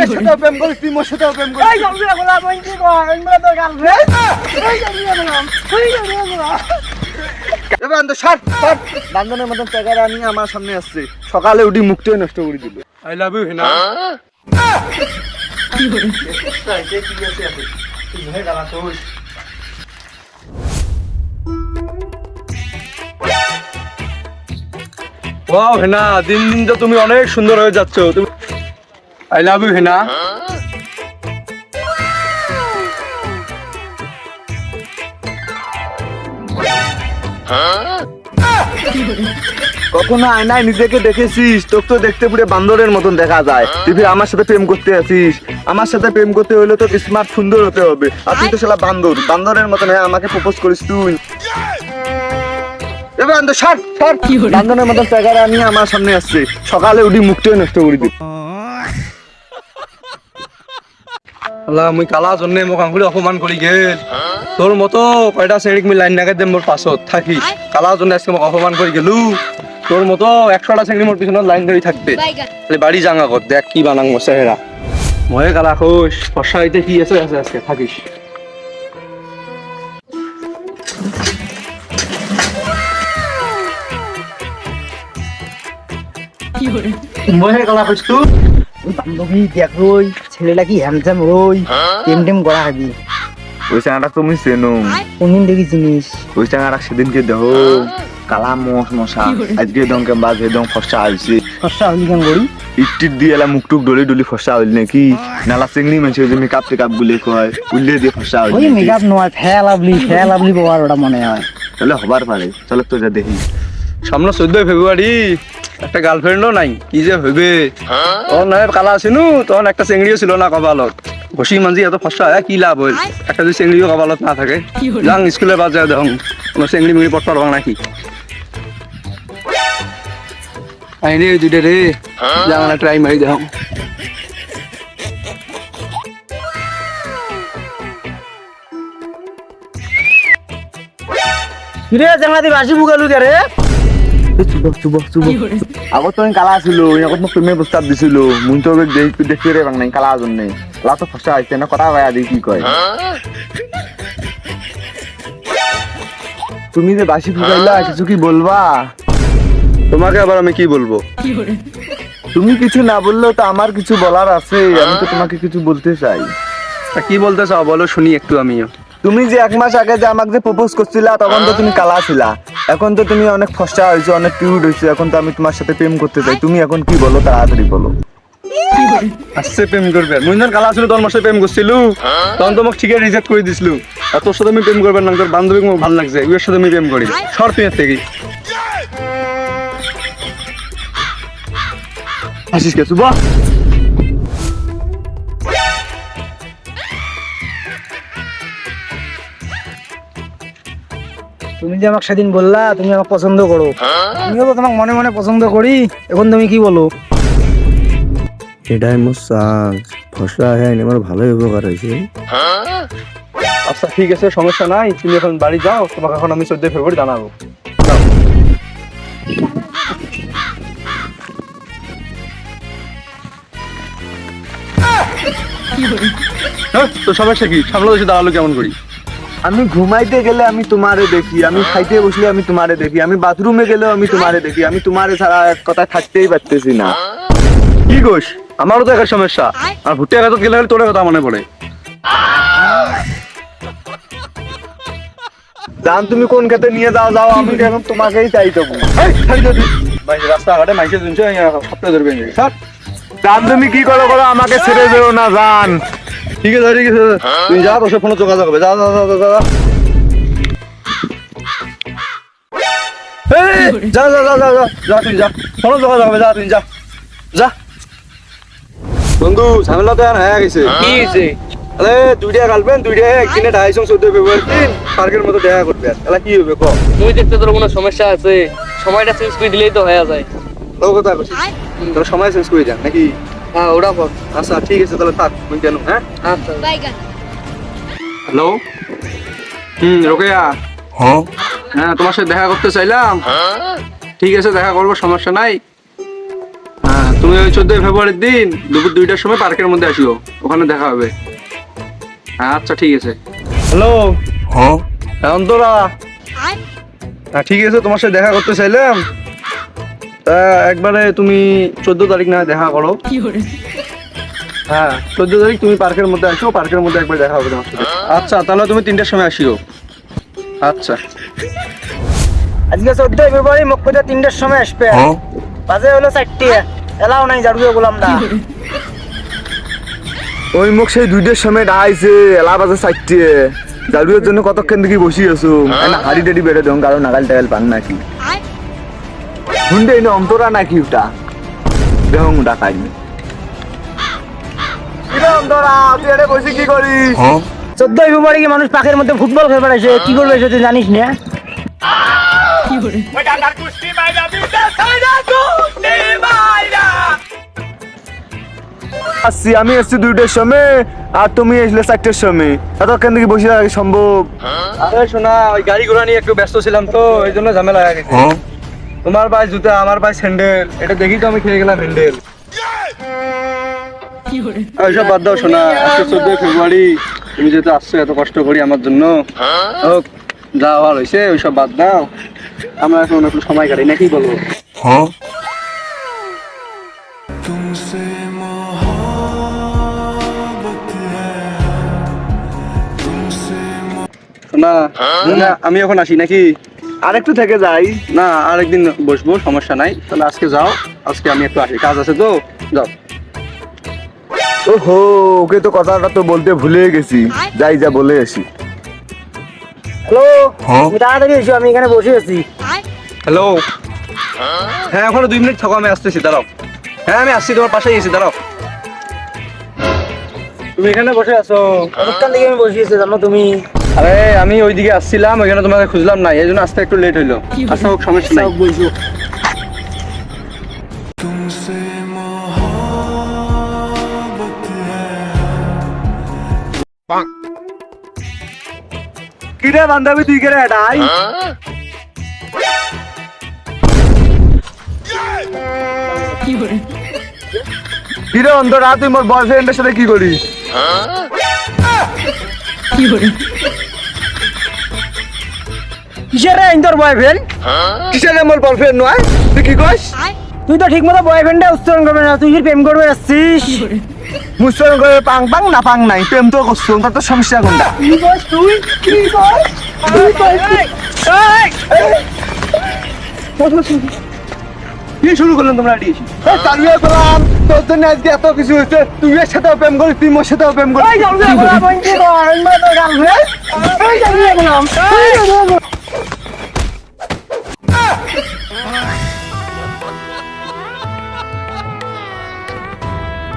এর সাথেও প্রেম করিস তুই মোর সাথেও প্রেম করিস। এই জলদি বলা মই কি কয় আমরা তো গার্লফ্রেন্ড এই জলদি বলা এই জলদি বলা এবার আন্ত ছাড় ছাড় বান্ধনের মতন টাকারা নিয়ে আমার সামনে আসছে সকালে উঠি মুখটাই নষ্ট করে দিল। I love you Hena. Wow Hena, দিন দিন তো তুমি অনেক সুন্দর হয়ে যাচ্ছ। তুমি আই লাভ ইউ হেনা। কখনো আয়নায় নিজেকে দেখেছিস? তোকে তো দেখতে পুরো বান্দরের মতন দেখা যায়। তুই ফির আমার সাথে প্রেম করতে আসিস? আমার সাথে প্রেম করতে হলে তো স্মার্ট সুন্দর হতে হবে, আর তুই তো শালা বান্দর, বান্দরের মতন হয়ে আমাকে প্রপোজ করিস তুই। এবার আন্ত ছাড় ছাড় বান্দরের মতন টাকারা নিয়ে আমার সামনে আসছে সকালে উঠি মুখটাই নষ্ট করে দিল। আল্লাহ মুই কালা জন্যে মোক আঙুলি অপমান কৰি গেল। তোর মতো কয়টা শ্রেণীক মুই লাইন নাগাদ দে মোর পাছত থাকি কালা জন্য আজকে মোক অপমান কৰি গেলু। তোর মতো 100টা শ্রেণী মোর পিছনত লাইন ধরি থাকবে। বাড়ি যাং আগত দেখ কি বানাং মোর চেহেরা। ময়ে কালা খোশ ফর্সা হইতে কি আছে আছে আজকে থাকিস। মহে কালা খোশ তুই বান্ধবী দেখ রই ছেলেটা কি হ্যান্ডসাম রই টেম টেম করা হাবি ওই চাঙাটা তুমি চেনো? কোনদিন দেখি জিনিস ওই চাঙাটা সেদিনকে দেহ কালা মশ মশা আজকে দমকে বাজ একদম ফসা হয়েছে। খরচা হলি কেন করি ইট দিয়ে এলা মুখ টুক ডলি ডলি ফসা হইল নাকি? নালা চিংড়ি মাছ যে মেকআপ টেকআপ গুলি কয় উল্লে দিয়ে ফসা হইল ওই মেকআপ নয় ফেয়া লাভলি পাওয়ার ওটা মনে হয়। তাহলে হবার পারে, চলো তো যা দেখি। সামনে 14 ফেব্রুয়ারি, একটা গার্লফ্রেন্ডও নাই, কি যে হইবে। তখন নয় কালা আছিনু, তখন একটা চেংড়িও ছিল না কপালত। ঘষি মাঞ্জি এত ফসা হয় কি লাভ হইল? একটা যদি চেংড়িও কপালত না থাকে যাং স্কুলে বাদ যায় দেখুন কোনো চেংড়ি মিঙড়ি পট পারবা নাকি। আইনে দুইটা রে যাং না ট্রাই মারি দেখুন। কিরে জাংলাতে বাসি বুগালু কে রে আগত তো কালা ছিল, এখন তো প্রেমে প্রস্তাব দিছিল, মুই তো দেখতে রে বাং নাই কালা জন্য কালা তো ফসা হয়েছে না কথা কয় আদি কি কয়। তুমি যে বাসি ফুকাইলা কিছু কি বলবা? তোমাকে আবার আমি কি বলবো? তুমি কিছু না বললেও তো আমার কিছু বলার আছে, আমি তো তোমাকে কিছু বলতে চাই। তা কি বলতে চাও বলো শুনি একটু আমিও। তুমি যে 1 মাস আগে যে আমাকে যে প্রপোজ করছিলা তখন তো তুমি কালা ছিলা, এখন তো তুমি অনেক ফসা হয়েছো, অনেক কিউট হয়েছো, এখন তো আমি তোমার সাথে প্রেম করতে চাই। তুমি এখন কি বলো তাড়াতাড়ি বলো। আসছে প্রেম করবে? মুই যখন কালা ছিল তোর মাসে প্রেম করছিল, তখন তো মোক ঠিকই রিজেক্ট করে দিছিল। আর তোর সাথে আমি প্রেম করবেন না, তোর বান্ধবী মোক ভালো লাগছে, ওর সাথে আমি প্রেম করি। সর তুই এর থেকে হাসিস কে সুবা? তুমি যে আমাকে সেদিন বললা তুমি আমাকে পছন্দ করো, আমিও তো তোমাকে মনে মনে পছন্দ করি, এখন তুমি কি বলো? এটাই মোর চান্স, ফসলা হ্যাঁ আমার ভালোই উপকার হয়েছে। আচ্ছা ঠিক আছে সমস্যা নাই, তুমি এখন বাড়ি যাও, তোমাকে এখন আমি 14 ফেব্রুয়ারি জানাবো। তো সমস্যা কি? সামনে দেশে দাঁড়ালো কেমন করি? আমি ঘুমাইতে গেলে আমি তোমারে দেখি, আমি খাইতে বসলে আমি তোমারে দেখি, আমি বাথরুমে গেলেও আমি তোমারে দেখি, আমি তোমারে ছাড়া এক কথা থাকতেই পারতেছি না। কি কোস? আমারও তো একটা সমস্যা, আর ভুট্টা গাছত গেলে তোর কথা মনে পড়ে। জান তুমি কোন খেতে নিয়ে যাও যাও, আমি এখন তোমাকেই চাই তবু। রাস্তাঘাটে মাইসে শুনছে সপ্তাহে ধরবে জান তুমি কি করো করো, আমাকে ছেড়ে যেও না জান। ঠিক আছে ঠিক আছে, তুই যা, তোর ফোনে যোগাযোগ হবে, যা যা যা যা যা যা যা যা যা যা যা তুই যা, ফোনে যোগাযোগ হবে, যা তুই যা যা। বন্ধু ঝামেলা তো আর হয়ে গেছে। কি হয়েছে? আরে দুইটা গার্লফ্রেন্ড, দুইটা একদিনে 250 14 ফেব্রুয়ারি দিন পার্কের মতো দেখা করবে। তাহলে কি হবে ক? তুই দেখতে তোর কোনো সমস্যা আছে? সময়টা চেঞ্জ করে দিলেই তো হয়ে যায়। তোর কথা বলছিস, তোর সময় চেঞ্জ করে যান নাকি? হ্যাঁ ওটা কর। আচ্ছা ঠিক আছে তাহলে থাক, তুই কেন? হ্যাঁ আচ্ছা হ্যালো, রোকেয়া। হ্যাঁ তোমার সাথে দেখা করতে চাইলাম। ঠিক আছে দেখা করবো, সমস্যা নাই। হ্যাঁ তুমি ওই 14 ফেব্রুয়ারির দিন দুপুর 2টার সময় পার্কের মধ্যে আসিও, ওখানে দেখা হবে। আচ্ছা ঠিক আছে। হ্যালো, হ্যাঁ অন্তরা। হ্যাঁ ঠিক আছে, তোমার সাথে দেখা করতে চাইলাম। তা একবারে তুমি 14 তারিখ না দেখা করো। হ্যাঁ 14 তারিখ তুমি পার্কের মধ্যে আসো, পার্কের মধ্যে একবার দেখা হবে তোমার সাথে। আচ্ছা তাহলে তুমি 3টার সময় আসিও। আচ্ছা আজকে 14 ফেব্রুয়ারি মক্কতে 3টার সময় আসবে। হ্যাঁ বাজে হলো 4টে, এলাও নাই জারুয়ে গোলাম না। ওই মুখ সেই 2টার সময় ডাইছে, এলা বাজে 4টে। জারুয়ের জন্য কতক্ষণ থেকে বসি আছো, না হাড়ি টাড়ি বেড়ে দেন, কারণ নাগাল টাগাল পান নাকি শুনতে না অন্তরা নাকি ওটা দেহং ডাকাই অন্তরা তুই এটা বসে কি করিস? হ্যাঁ 14 ফেব্রুয়ারি কি মানুষ পাখের মধ্যে ফুটবল খেলবার আসে, কি করবে সেটা তুই জানিস না? আসছি আমি এসছি 2টার সময় আর তুমি এসলে 4টার সময়, এতক্ষণ থেকে বসে থাকা কি সম্ভব? আরে শোনা, ওই গাড়ি ঘোড়া নিয়ে একটু ব্যস্ত ছিলাম তো, এই জন্য ঝামেলা হয়ে গেছে। হ্যাঁ তোমার ভাই জুতা, আমার ভাই স্যান্ডেল, এটা দেখি তো আমি খেয়ে গেলাম হ্যান্ডেল। ওইসব বাদ দাও শোনা, আজকে 14 ফেব্রুয়ারি, তুমি যেহেতু আসছো এত কষ্ট করি আমার জন্য, হোক যা হওয়ার হয়েছে ওইসব বাদ দাও, আমরা এখন একটু সময় কাটাই নাকি বলবো? হ্যাঁ শোনা, না, আমি এখন আসি নাকি? আরেকটু থেকে যাই। না আরেকদিন বসবো, সমস্যা নাই। তাহলে আজকে যাও, আজকে আমি একটু আসি, কাজ আছে তো, যাও। ওহো, ওকে তো কথাটা তো বলতে ভুলে গেছি, যাই যা বলে আসি। হ্যালো, হ্যাঁ তুমি তাড়াতাড়ি এসো, আমি এখানে বসে আছি। হ্যালো, হ্যাঁ এখনো 2 মিনিট থাকো, আমি আসতেছি, দাঁড়াও। হ্যাঁ আমি আসছি, তোমার পাশেই এসেছি, দাঁড়াও। তুমি এখানে বসে আছো? কতক্ষণ থেকে আমি বসে আছি জানো তুমি? আরে আমি ওইদিকে আসছিলাম, ওইখানে তোমাকে খুঁজলাম না, এই জন্য আসতে একটু লেট হইলো। আচ্ছা হোক, সমস্যা নাই। বসো। কিরে বান্ধবী তুই কেরে এটাই? কিরে অন্তরা তুই মোর বয়ফ্রেন্ডের সাথে কি করিস? কিসের রে তোর বয়ফ্রেন্ড? কিসের মোর বয়ফ্রেন্ড নয়, তুই কি কইস? তুই তো ঠিক মতো বয়ফ্রেন্ডে উচ্চারণ করবে না, তুই প্রেম করবে আসছিস। মুসলমান করে পাং পাং না পাং নাই, প্রেম তো করছো, তোর তো সমস্যা কোনটা? কি শুরু করলেন তোমরা এটি? চালুয়ে করলাম, তোর জন্য আজকে এত কিছু হয়েছে, তুই এর সাথেও প্রেম করিস, তুই মোর সাথেও প্রেম করিস। এই গাল